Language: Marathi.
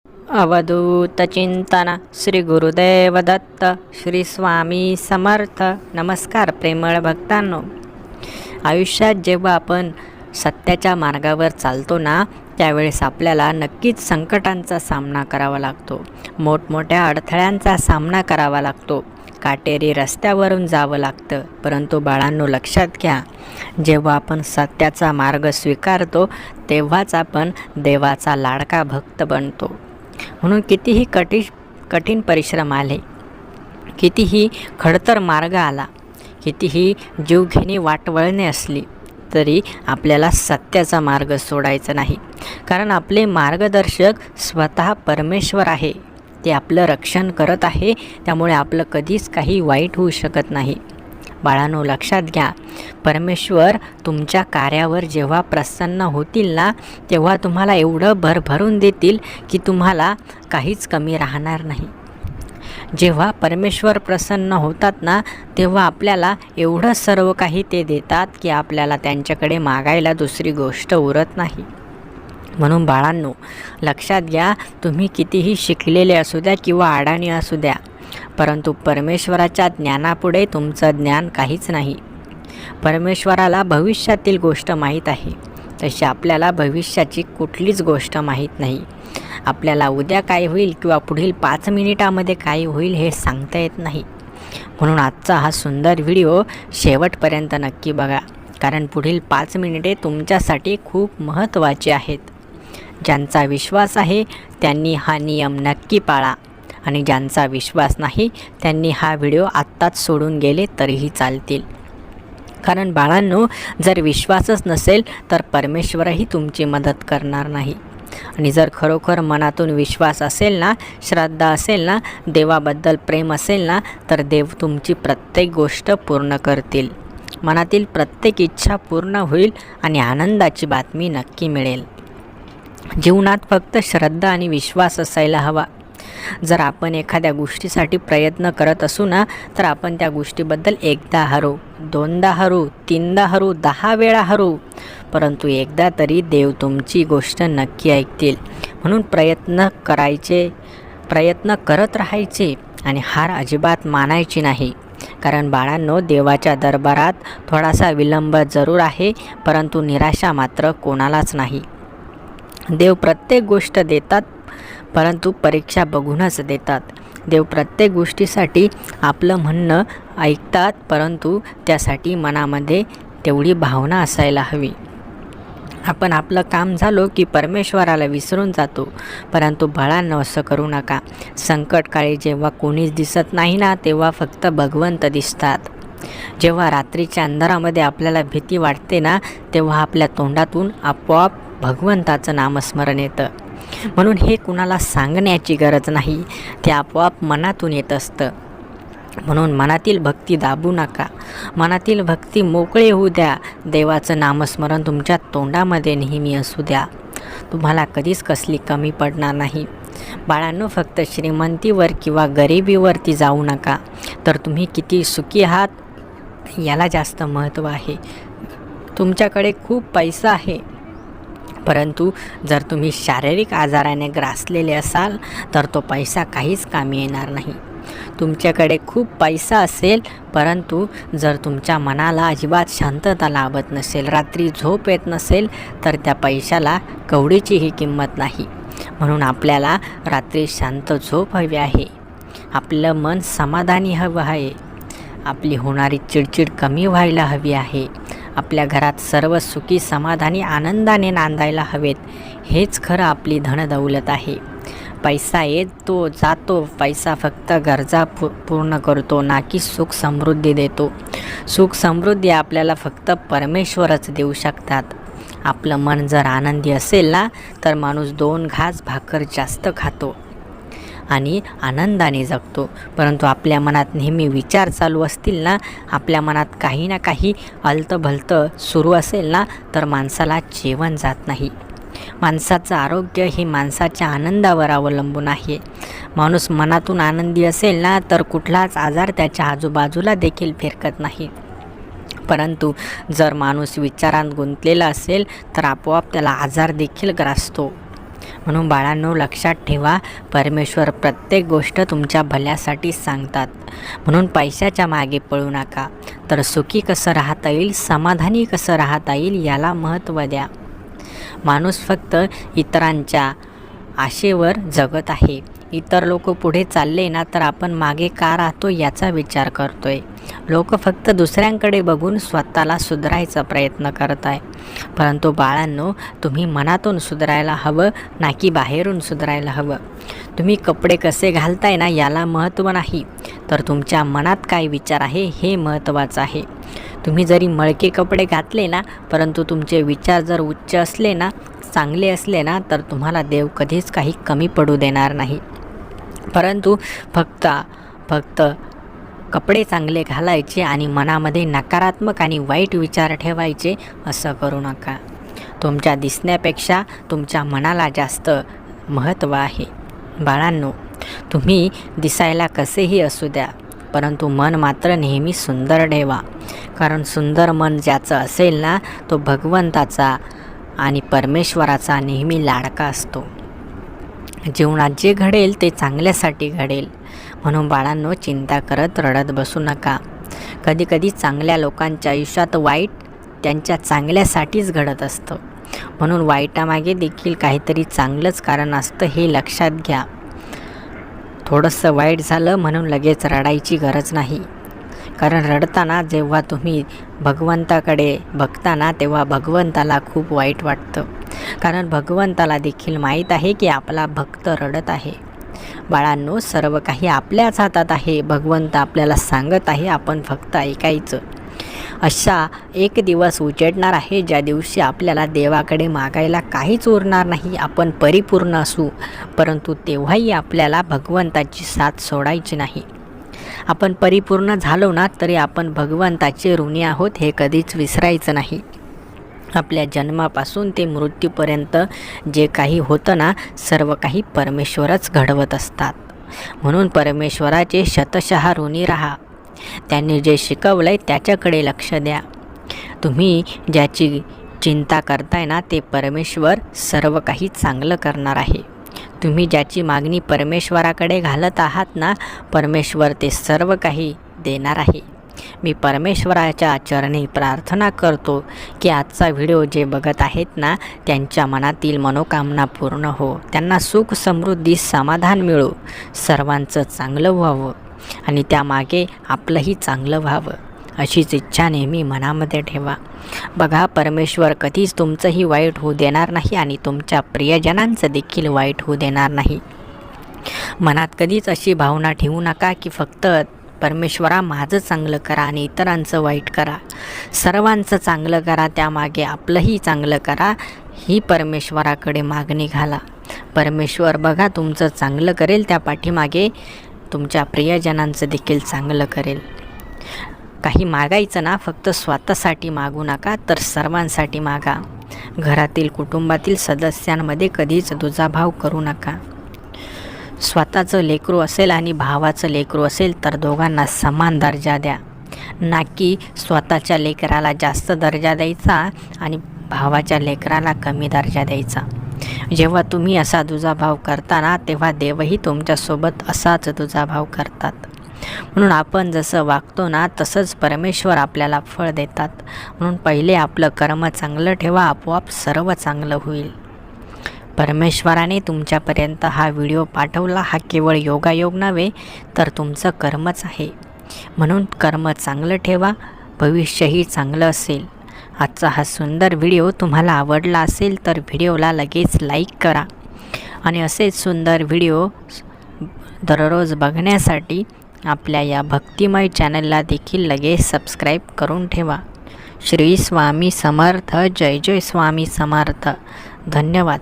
अवधूत चिंतन श्री गुरुदेव दत्त श्री स्वामी समर्थ. नमस्कार प्रेमळ भक्तांनो. आयुष्यात जेव्हा आपण सत्याच्या मार्गावर चालतो ना, त्यावेळेस आपल्याला नक्कीच संकटांचा सामना करावा लागतो, मोठमोठ्या अडथळ्यांचा सामना करावा लागतो, काटेरी रस्त्यावरून जावं लागतं. परंतु बाळांनो, लक्षात घ्या, जेव्हा आपण सत्याचा मार्ग स्वीकारतो तेव्हाच आपण देवाचा लाडका भक्त बनतो. म्हणून कितीही कठीण परिश्रम आले, कितीही खडतर मार्ग आला, कितीही जीवघेणी वाटवळणे असली, तरी आपल्याला सत्याचा मार्ग सोडायचा नाही. कारण आपले मार्गदर्शक स्वतः परमेश्वर आहे. ते आपलं रक्षण करत आहे. त्यामुळे आपलं कधीच काही वाईट होऊ शकत नाही. बाळांनो, लक्षात घ्या, परमेश्वर तुमच्या कार्यावर जेव्हा प्रसन्न होतील ना, तेव्हा तुम्हाला एवढं भरभरून देतील की तुम्हाला काहीच कमी राहणार नाही. जेव्हा परमेश्वर प्रसन्न होतात ना, तेव्हा आपल्याला एवढं सर्व काही ते देतात की आपल्याला त्यांच्याकडे मागायला दुसरी गोष्ट उरत नाही. म्हणून बाळांनो, लक्षात घ्या, तुम्ही कितीही शिकलेले असू द्या किंवा अडाणी असू द्या, परंतु परमेश्वराच्या ज्ञानापुढे तुमचं ज्ञान काहीच नाही. परमेश्वराला भविष्यातील गोष्ट माहीत आहे, तशी आपल्याला भविष्याची कुठलीच गोष्ट माहीत नाही. आपल्याला उद्या काय होईल किंवा पुढील 5 मिनिटामध्ये काय होईल हे सांगता येत नाही. म्हणून आजचा हा सुंदर व्हिडिओ शेवटपर्यंत नक्की बघा, कारण पुढील 5 मिनिटे तुमच्यासाठी खूप महत्त्वाची आहेत. ज्यांचा विश्वास आहे त्यांनी हा नियम नक्की पाळा, आणि ज्यांचा विश्वास नाही त्यांनी हा व्हिडिओ आत्ताच सोडून गेले तरीही चालतील. कारण बाळांनो, जर विश्वासच नसेल तर परमेश्वरही तुमची मदत करणार नाही. आणि जर खरोखर मनातून विश्वास असेल ना, श्रद्धा असेल ना, देवाबद्दल प्रेम असेल ना, तर देव तुमची प्रत्येक गोष्ट पूर्ण करतील. मनातील प्रत्येक इच्छा पूर्ण होईल आणि आनंदाची बातमी नक्की मिळेल. जीवनात फक्त श्रद्धा आणि विश्वास असायला हवा. जर आपण एखाद्या गोष्टीसाठी प्रयत्न करत असू ना, तर आपण त्या गोष्टीबद्दल एकदा हरू, दोनदा हरू, तीनदा हरू, 10 वेळा हरू, परंतु एकदा तरी देव तुमची गोष्ट नक्की ऐकतील. म्हणून प्रयत्न करत राहायचे आणि हार अजिबात मानायची नाही. कारण बाळांनो, देवाच्या दरबारात थोडासा विलंब जरूर आहे, परंतु निराशा मात्र कोणालाच नाही. देव प्रत्येक गोष्ट देतात, परंतु परीक्षा बघूनच देतात. देव प्रत्येक गोष्टीसाठी आपलं म्हणणं ऐकतात, परंतु त्यासाठी मनामध्ये तेवढी भावना असायला हवी. आपण आपलं काम झालो की परमेश्वराला विसरून जातो, परंतु बाळांनो, असं करू नका. संकटकाळी जेव्हा कोणीच दिसत नाही ना, तेव्हा फक्त भगवंत दिसतात. जेव्हा रात्रीच्या अंधारामध्ये आपल्याला भीती वाटते ना, तेव्हा आपल्या तोंडातून आपोआप भगवंताचं नामस्मरण येतं. म्हणून हे कुणाला सांगण्याची गरज नाही, ते आपोआप मनातून येत असतं. म्हणून मनातील भक्ती दाबू नका, मनातील भक्ती मोकळे होऊ द्या. देवाचं नामस्मरण तुमच्या तोंडामध्ये नेहमी असू द्या. तुम्हाला कधीच कसली कमी पडणार नाही. बाळांनो, फक्त श्रीमंतीवर किंवा गरिबीवरती जाऊ नका, तर तुम्ही किती सुखी आहात याला जास्त महत्त्व आहे. तुमच्याकडे खूप पैसा आहे, परंतु जर तुम्ही शारीरिक आजाराने ग्रासलेले असाल तर तो पैसा काहीच कामी येणार नाही. तुमच्याकडे खूप पैसा असेल, परंतु जर तुमच्या मनाला अजिबात शांतता लाभत नसेल, रात्री झोप येत नसेल, तर त्या पैशाला कवडीचीही किंमत नाही. म्हणून आपल्याला रात्री शांत झोप हवी आहे. आपलं मन समाधानी हवं आहे. आपली होणारी चिडचिड कमी व्हायला हवी आहे. आपल्या घरात सर्व सुखी, समाधानी, आनंदाने नांदायला हवेत. हेच खरं आपली धनदौलत आहे. पैसा येतो जातो, पैसा फक्त गरजा पूर्ण करतो, ना की सुख समृद्धी देतो. सुख समृद्धी आपल्याला फक्त परमेश्वरच देऊ शकतात. आपलं मन जर आनंदी असेल ना, तर माणूस 2 घास भाकर जास्त खातो आणि आनंदाने जगतो. परंतु आपल्या मनात नेहमी विचार चालू असतील ना, आपल्या मनात काही ना काही अलतं-भलतं सुरू असेल ना, तर माणसाला जेवण जात नाही. माणसाचं आरोग्य हे माणसाच्या आनंदावर अवलंबून आहे. माणूस मनातून आनंदी असेल ना, तर कुठलाच आजार त्याच्या आजूबाजूला देखील फिरकत नाही. परंतु जर माणूस विचारांत गुंतलेला असेल तर आपोआप त्याला आजार देखील ग्रासतो. म्हणून बाळांनो, लक्षात ठेवा, परमेश्वर प्रत्येक गोष्ट तुमच्या भल्यासाठी सांगतात. म्हणून पैशाच्या मागे पळू नका, तर सुखी कसं राहता येईल, समाधानी कसं राहता येईल याला महत्त्व द्या. माणूस फक्त इतरांच्या आशेवर जगत आहे. इतर लोक पुढे चालले ना, तर आपण मागे का राहतो याचा विचार करतोय. लोक फक्त दुसऱ्यांकडे बघून स्वतःला सुधारायचा प्रयत्न करत आहे. परंतु बाळांनो, तुम्ही मनातून सुधारायला हवं, ना की बाहेरून सुधारायला हवं. तुम्ही कपडे कसे घालताय ना याला महत्त्व नाही, तर तुमच्या मनात काय विचार आहे हे महत्त्वाचं आहे. तुम्ही जरी मळके कपडे घातले ना, परंतु तुमचे विचार जर उच्च असले ना, चांगले असले ना, तर तुम्हाला देव कधीच काही कमी पडू देणार नाही. परंतु फक्त कपडे चांगले घालायचे आणि मनामध्ये नकारात्मक आणि वाईट विचार ठेवायचे असं करू नका. तुमच्या दिसण्यापेक्षा तुमच्या मनाला जास्त महत्त्व आहे. बाळांनो, तुम्ही दिसायला कसेही असू द्या, परंतु मन मात्र नेहमी सुंदर ठेवा. कारण सुंदर मन ज्याचं असेल ना, तो भगवंताचा आणि परमेश्वराचा नेहमी लाडका असतो. जीवनात जे घडेल ते चांगल्यासाठी घडेल. म्हणून बाळांनो, चिंता करत रडत बसू नका. कधीकधी चांगल्या लोकांच्या आयुष्यात वाईट त्यांच्या चांगल्यासाठीच घडत असतं. म्हणून वाईटामागे देखील काहीतरी चांगलंच कारण असतं, हे लक्षात घ्या. थोडंसं वाईट झालं म्हणून लगेच रडायची गरज नाही. कारण रडताना जेव्हा तुम्ही भगवंताकडे बघताना, तेव्हा भगवंताला खूप वाईट वाटतं. कारण भगवंताला देखील माहीत आहे की आपला भक्त रडत आहे. बाळांनो, सर्व काही आपल्याच हातात आहे. भगवंत आपल्याला सांगत आहे, आपण फक्त ऐकायचं. अशा एक दिवस उजेडणार आहे ज्या दिवशी आपल्याला देवाकडे मागायला काहीच उरणार नाही. आपण परिपूर्ण असू, परंतु तेव्हाही आपल्याला भगवंताची साथ सोडायची नाही. आपण परिपूर्ण झालो ना, तरी आपण भगवंताचे ऋणी आहोत हे कधीच विसरायचं नाही. आपल्या जन्मापासून ते मृत्यूपर्यंत जे काही होतं ना, सर्व काही परमेश्वरच घडवत असतात. म्हणून परमेश्वराचे शतशः ऋणी राहा. त्यांनी जे शिकवलं आहे त्याच्याकडे लक्ष द्या. तुम्ही ज्याची चिंता करताय ना, ते परमेश्वर सर्व काही चांगलं करणार आहे. तुम्ही ज्याची मागणी परमेश्वराकडे घालत आहात ना, परमेश्वर ते सर्व काही देणार आहे. मी परमेश्वराच्या चरणी प्रार्थना करतो की आजचा व्हिडिओ जे बघत आहेत ना, त्यांच्या मनातील मनोकामना पूर्ण हो. त्यांना सुख, समृद्धी, समाधान मिळो. सर्वांचं चांगलं व्हावं आणि त्यामागे आपलंही चांगलं व्हावं, अशीच इच्छा नेहमी मनामध्ये ठेवा. बघा, परमेश्वर कधीच तुमचंही वाईट होऊ देणार नाही आणि तुमच्या प्रियजनांचं देखील वाईट होऊ देणार नाही. मनात कधीच अशी भावना ठेवू नका की फक्त परमेश्वरा माझं चांगलं करा आणि इतरांचं वाईट करा. सर्वांचं चांगलं करा, त्यामागे आपलंही चांगलं करा. ही परमेश्वराकडे मागणी घाला. परमेश्वर बघा तुमचं चांगलं करेल, त्या पाठीमागे तुमच्या प्रियजनांचं देखील चांगलं करेल. काही मागायचं ना, फक्त स्वतःसाठी मागू नका, तर सर्वांसाठी मागा. घरातील, कुटुंबातील सदस्यांमध्ये कधीच दुजाभाव करू नका. स्वतःचं लेकरू असेल आणि भावाचं लेकरू असेल तर दोघांना समान दर्जा द्या, ना की स्वतःच्या लेकराला जास्त दर्जा द्यायचा आणि भावाच्या लेकराला कमी दर्जा द्यायचा. जेव्हा तुम्ही असा दुजाभाव करता ना, तेव्हा देवही तुमच्यासोबत असाच दुजाभाव करतात. म्हणून आपण जसं वागतो ना, तसंच परमेश्वर आपल्याला फळ देतात. म्हणून पहिले आपलं कर्म चांगलं ठेवा, आपोआप सर्व चांगलं होईल. परमेश्वराने तुमच्यापर्यंत हा व्हिडिओ पाठवला, हा केवळ योगायोग नव्हे, तर तुमचं कर्मच आहे. म्हणून कर्म चांगलं ठेवा, भविष्यही चांगलं असेल. आजचा हा सुंदर व्हिडिओ तुम्हाला आवडला असेल तर व्हिडिओला लगेच लाईक करा आणि असेच सुंदर व्हिडिओ दररोज बघण्यासाठी आपल्या या भक्तिमय चॅनलला देखील लगेच सबस्क्राईब करून ठेवा. श्री स्वामी समर्थ. जय जय स्वामी समर्थ. धन्यवाद.